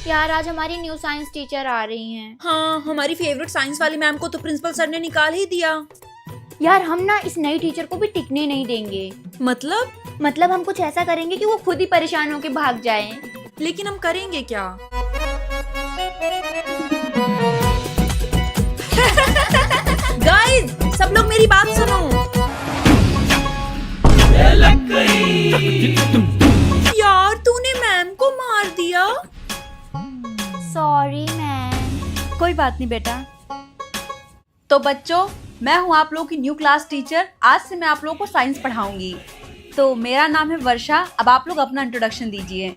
यार आज हमारी न्यू साइंस टीचर आ रही हैं। हाँ, हमारी फेवरेट साइंस वाली मैम को तो प्रिंसिपल सर ने निकाल ही दिया। यार हम ना इस नई टीचर को भी टिकने नहीं देंगे। मतलब हम कुछ ऐसा करेंगे कि वो खुद ही परेशान होके भाग जाए। लेकिन हम करेंगे क्या? गाइस, सब लोग मेरी बात सुनो। यार तूने मैम को मार दिया। Sorry ma'am. कोई बात नहीं बेटा। तो बच्चों, मैं हूँ आप लोगों की न्यू क्लास टीचर। आज से मैं आप लोगों को साइंस पढ़ाऊंगी। तो मेरा नाम है वर्षा। अब आप लोग अपना इंट्रोडक्शन दीजिए।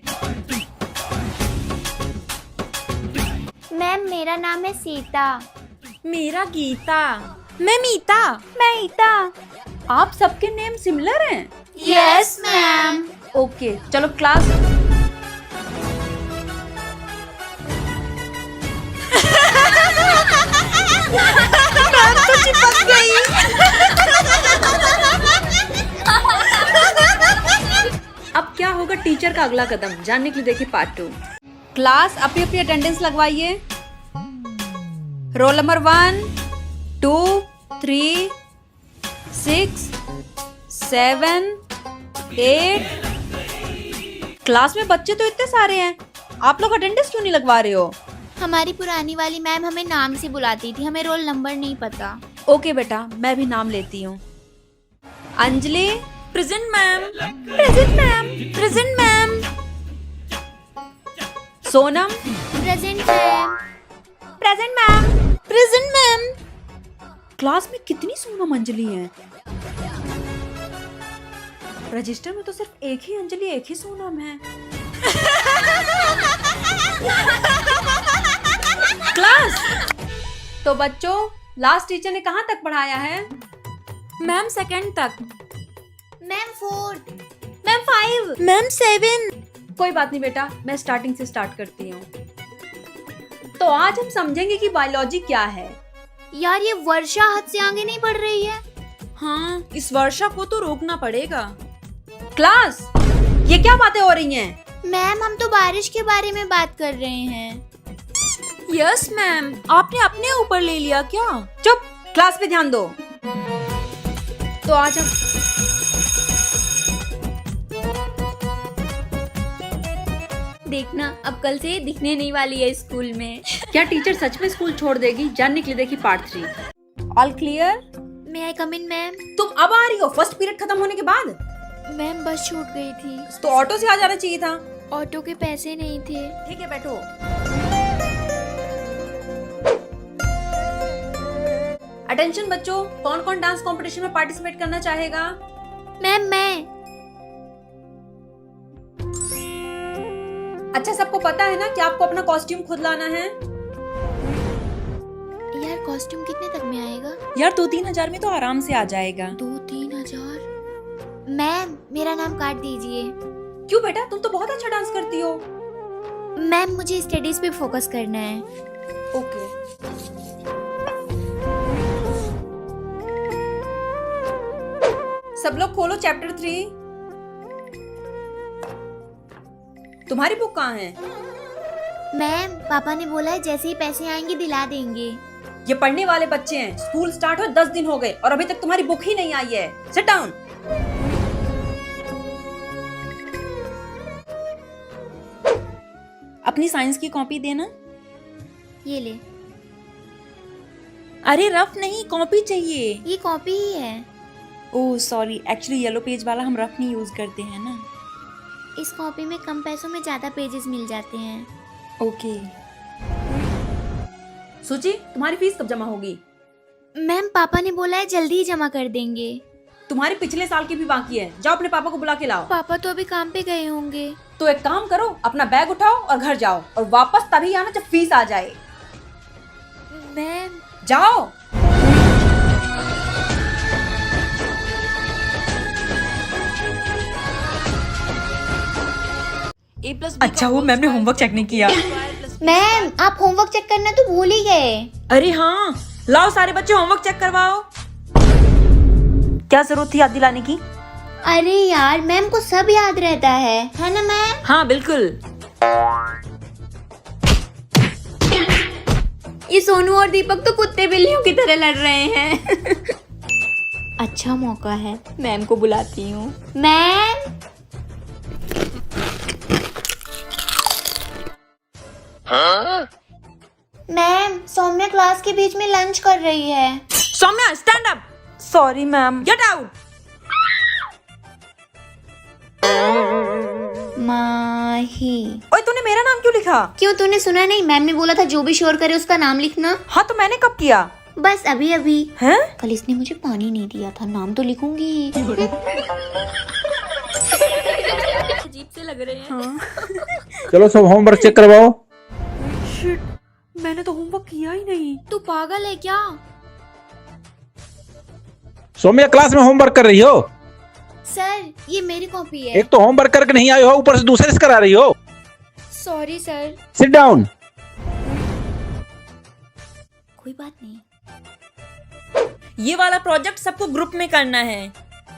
मैम मेरा नाम है सीता। मेरा गीता। मैं मीता। मैं ईता। आप सबके नेम सिमिलर हैं? Yes ma'am. ओके, चलो क्लास। मैम तो चिपक गई। अब क्या होगा टीचर का अगला कदम, जानने के लिए देखिए पार्ट 2। क्लास अपनी अपनी अटेंडेंस लगवाइए। Roll number 1, 2, 3, 6, 7, 8। क्लास में बच्चे तो इतने सारे हैं, आप लोग अटेंडेंस क्यों नहीं लगवा रहे हो? हमारी पुरानी वाली मैम हमें नाम से बुलाती थी, हमें रोल नंबर नहीं पता। ओके बेटा, मैं भी नाम लेती हूँ। Anjali. Present ma'am. Present ma'am. Present ma'am. Sonam. Present ma'am. Present ma'am. Present ma'am. Class में कितनी सोनम अंजलि हैं? रजिस्टर में तो सिर्फ एक ही अंजलि, एक ही सोनम है। क्लास। तो बच्चों, लास्ट टीचर ने कहाँ तक पढ़ाया है? मैम 2nd तक। Ma'am 4th। मैम 5। मैम 7। कोई बात नहीं बेटा, मैं स्टार्टिंग से स्टार्ट करती हूँ। तो आज हम समझेंगे कि बायोलॉजी क्या है। यार ये वर्षा हद से आगे नहीं बढ़ रही है। हाँ, इस वर्षा को तो रोकना पड़ेगा। क्लास, ये क्या बातें हो रही हैं? मैम हम तो बारिश के बारे में बात कर रहे हैं। यस मैम, आपने अपने ऊपर ले लिया क्या? चुप, क्लास पे ध्यान दो। तो आज हम देखना अब कल से ये दिखने नहीं वाली है स्कूल में। क्या टीचर सच में स्कूल छोड़ देगी? जानने के लिए देखिए पार्ट 3। All clear? मे आई कम इन मैम? तुम अब आ रही हो फर्स्ट पीरियड खत्म होने के बाद? मैम बस छूट गई थी। तो ऑटो से आ जाना चाहिए था। ऑटो के पैसे नहीं थे। ठीक है, बैठो। अटेंशन बच्चों, कौन कौन डांस कंपटीशन में पार्टिसिपेट करना चाहेगा? मैम मैं। अच्छा, सबको पता है ना कि आपको अपना कॉस्ट्यूम खुद लाना है? यार कॉस्ट्यूम कितने तक में आएगा? यार 2-3 हजार में तो आराम से आ जाएगा। 2-3 हजार? मैम मेरा नाम काट दीजिए। क्यों बेटा, तुम तो बहुत अच्छा डांस करती हो। मैम मुझे स्टडीज पे फोकस करना है। ओके। सब लोग खोलो चैप्टर 3। तुम्हारी बुक कहाँ है? मैम पापा ने बोला है जैसे ही पैसे आएंगे दिला देंगे। ये पढ़ने वाले बच्चे हैं, स्कूल स्टार्ट हो 10 दिन हो गए और अभी तक तुम्हारी बुक ही नहीं आई है। Sit down. अपनी साइंस की कॉपी देना। ये ले। अरे रफ नहीं, कॉपी चाहिए। ये कॉपी ही है। Oh sorry, actually yellow page वाला हम रफ नहीं यूज करते हैं ना। इस कॉपी में कम पैसों में ज्यादा पेजेस मिल जाते हैं। ओके। सूची, तुम्हारी फीस कब जमा होगी? मैम पापा ने बोला है जल्दी ही जमा कर देंगे। तुम्हारी पिछले साल की भी बाकी है, जाओ अपने पापा को बुला के लाओ। पापा तो अभी काम पे गए होंगे। तो एक काम करो, अपना बैग उठाओ और घर जाओ और वापस तभी आना जब फीस आ जाए। मैम जाओ। अच्छा वो मैम ने होमवर्क चेक नहीं किया। मैम आप होमवर्क चेक करना तो भूल ही गए। अरे हाँ, लाओ सारे बच्चे होमवर्क चेक करवाओ। क्या जरूरत थी याद दिलाने की? अरे यार मैम को सब याद रहता है ना मैम? हाँ बिल्कुल। ये सोनू और दीपक तो कुत्ते बिल्लियों की तरह लड़ रहे हैं। अच्छा मौका है, मैम को बुलाती हूँ। मैम, मैम सौम्या क्लास के बीच में लंच कर रही है। Saumya stand up. Sorry ma'am, get out. Mahi. ओए तूने मेरा नाम क्यों लिखा? क्यों, तूने सुना नहीं? मैम ने बोला था जो भी शोर करे उसका नाम लिखना। हाँ तो मैंने कब किया? बस अभी अभी। हैं? कल इसने मुझे पानी नहीं दिया था, नाम तो लिखूंगी ही। अजीब से लग रहे हैं। हाँ। चलो सब होमवर्क चेक करवाओ। शिट, मैंने तो होमवर्क किया ही नहीं। तू पागल है क्या? सौम्या क्लास में होमवर्क कर रही हो? सर ये मेरी कॉपी है। एक तो होमवर्क करके नहीं आई हो, ऊपर से दूसरे से करा रही हो। Sorry sir. Sit down. कोई बात नहीं। ये वाला प्रोजेक्ट सबको ग्रुप में करना है।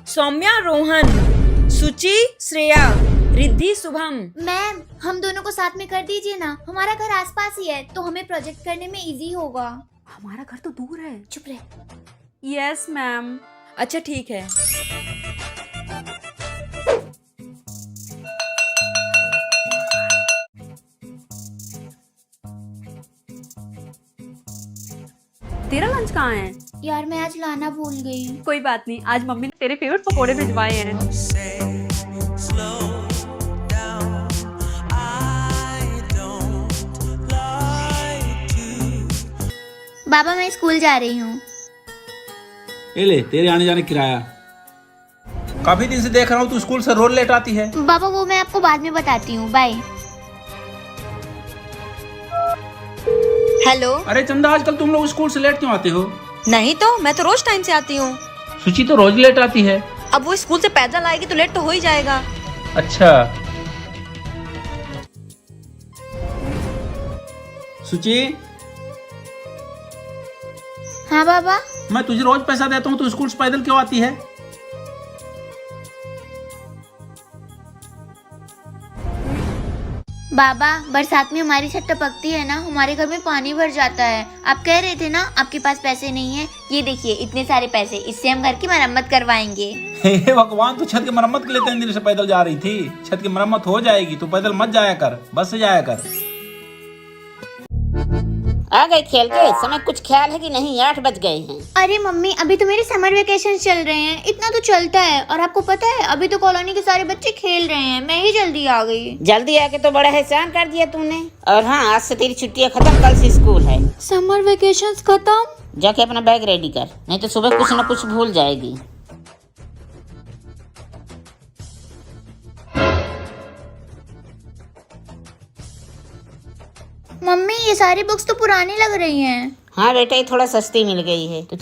सौम्या रोहन, सुचि श्रेया, रिद्धि शुभम। मैम हम दोनों को साथ में कर दीजिए ना, हमारा घर आसपास ही है तो हमें प्रोजेक्ट करने में इजी होगा। हमारा घर तो दूर है। चुप रहे। Yes ma'am. अच्छा ठीक है। तेरा लंच कहाँ है? यार मैं आज लाना भूल गई। कोई बात नहीं, आज मम्मी ने तेरे फेवरेट पकोड़े भिजवाए हैं। बाबा मैं स्कूल जा रही हूँ। ये ले तेरे आने जाने किराया। काफी दिन से देख रहा हूँ तू स्कूल से रोज लेट आती है। बाबा वो मैं आपको बाद में बताती हूँ, बाय। हेलो। अरे चंदा, आजकल तुम लोग स्कूल से लेट क्यों आते हो? नहीं तो मैं तो रोज टाइम से आती हूँ। सुचि तो रोज लेट आती है। अब वो स्कूल से पैदल आएगी तो लेट तो हो ही जाएगा। अच्छा। सुचि, हाँ बाबा। मैं तुझे रोज पैसा देता हूँ, तू स्कूल से पैदल क्यों आती है? बाबा बरसात में हमारी छत टपकती है ना, हमारे घर में पानी भर जाता है। आप कह रहे थे ना आपके पास पैसे नहीं है, ये देखिए इतने सारे पैसे, इससे हम घर की मरम्मत करवाएंगे। हे भगवान, तू छत की मरम्मत के लिए 3 दिन से पैदल जा रही थी। छत की मरम्मत हो जाएगी, तू पैदल मत जाया कर, बस से जाया कर। आ गए खेल के? समय कुछ ख्याल है कि नहीं? 8 बज गए हैं। अरे मम्मी अभी तो मेरे समर वेकेशन चल रहे हैं, इतना तो चलता है। और आपको पता है अभी तो कॉलोनी के सारे बच्चे खेल रहे हैं, मैं ही जल्दी आ गई। जल्दी आके तो बड़ा एहसान कर दिया तूने। और हाँ, आज से तेरी छुट्टियां खत्म, कल से स्कूल है। समर वेकेशन खत्म? जाके अपना बैग रेडी कर, नहीं तो सुबह कुछ न कुछ भूल जाएगी। मम्मी ये सारी बुक्स तो पुरानी लग रही हैं। हाँ बेटा, ये थोड़ा सस्ती मिल गई है तो